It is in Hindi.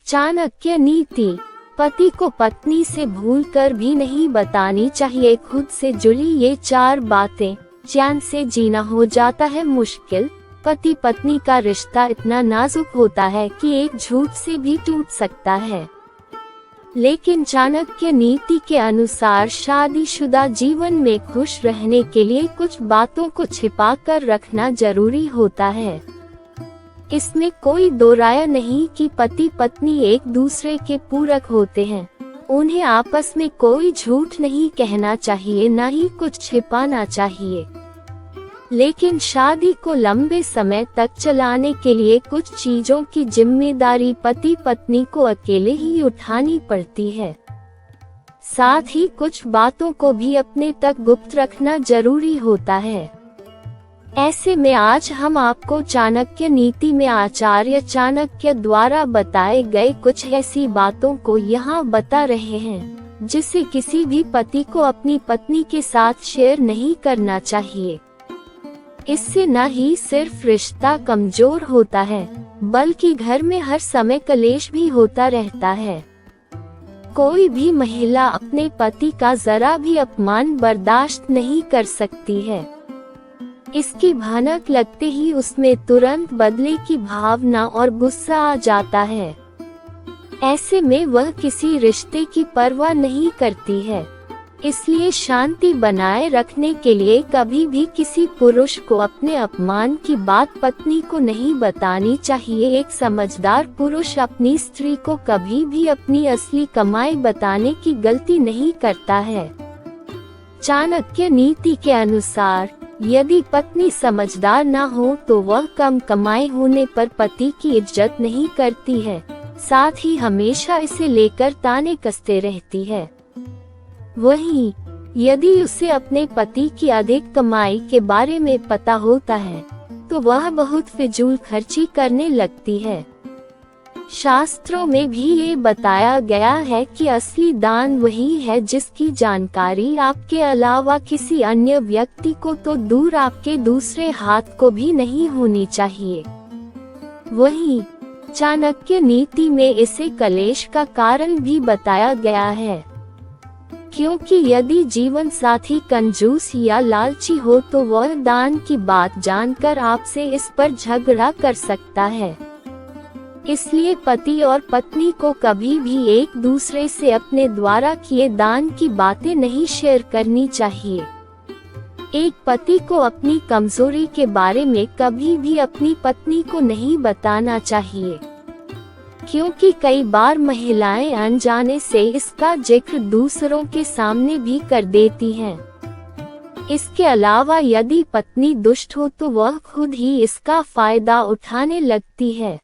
चाणक्य नीति। पति को पत्नी से भूलकर भी नहीं बतानी चाहिए खुद से जुड़ी ये 4 बातें। चैन से जीना हो जाता है मुश्किल। पति पत्नी का रिश्ता इतना नाजुक होता है कि एक झूठ से भी टूट सकता है। लेकिन चाणक्य नीति के अनुसार शादीशुदा जीवन में खुश रहने के लिए कुछ बातों को छिपा कर रखना जरूरी होता है। इसमें कोई दो राय नहीं कि पति पत्नी एक दूसरे के पूरक होते हैं। उन्हें आपस में कोई झूठ नहीं कहना चाहिए, न ही कुछ छिपाना चाहिए। लेकिन शादी को लंबे समय तक चलाने के लिए कुछ चीजों की जिम्मेदारी पति पत्नी को अकेले ही उठानी पड़ती है। साथ ही कुछ बातों को भी अपने तक गुप्त रखना जरूरी होता है। ऐसे में आज हम आपको चाणक्य नीति में आचार्य चाणक्य द्वारा बताए गए कुछ ऐसी बातों को यहाँ बता रहे हैं जिसे किसी भी पति को अपनी पत्नी के साथ शेयर नहीं करना चाहिए। इससे न ही सिर्फ रिश्ता कमजोर होता है, बल्कि घर में हर समय कलेश भी होता रहता है। कोई भी महिला अपने पति का जरा भी अपमान बर्दाश्त नहीं कर सकती है। इसकी भनक लगते ही उसमें तुरंत बदले की भावना और गुस्सा आ जाता है। ऐसे में वह किसी रिश्ते की परवाह नहीं करती है। इसलिए शांति बनाए रखने के लिए कभी भी किसी पुरुष को अपने अपमान की बात पत्नी को नहीं बतानी चाहिए। एक समझदार पुरुष अपनी स्त्री को कभी भी अपनी असली कमाई बताने की गलती नहीं करता है। चाणक्य नीति के अनुसार यदि पत्नी समझदार न हो तो वह कम कमाई होने पर पति की इज्जत नहीं करती है, साथ ही हमेशा इसे लेकर ताने कसते रहती है। वहीं यदि उसे अपने पति की अधिक कमाई के बारे में पता होता है तो वह बहुत फिजूल खर्ची करने लगती है। शास्त्रों में भी ये बताया गया है कि असली दान वही है जिसकी जानकारी आपके अलावा किसी अन्य व्यक्ति को तो दूर आपके दूसरे हाथ को भी नहीं होनी चाहिए। वहीं चाणक्य नीति में इसे कलेश का कारण भी बताया गया है, क्योंकि यदि जीवन साथी कंजूस या लालची हो तो वह दान की बात जानकर आपसे इस पर झगड़ा कर सकता है। इसलिए पति और पत्नी को कभी भी एक दूसरे से अपने द्वारा किए दान की बातें नहीं शेयर करनी चाहिए। एक पति को अपनी कमजोरी के बारे में कभी भी अपनी पत्नी को नहीं बताना चाहिए, क्योंकि कई बार महिलाएं अनजाने से इसका जिक्र दूसरों के सामने भी कर देती हैं। इसके अलावा यदि पत्नी दुष्ट हो तो वह खुद ही इसका फायदा उठाने लगती है।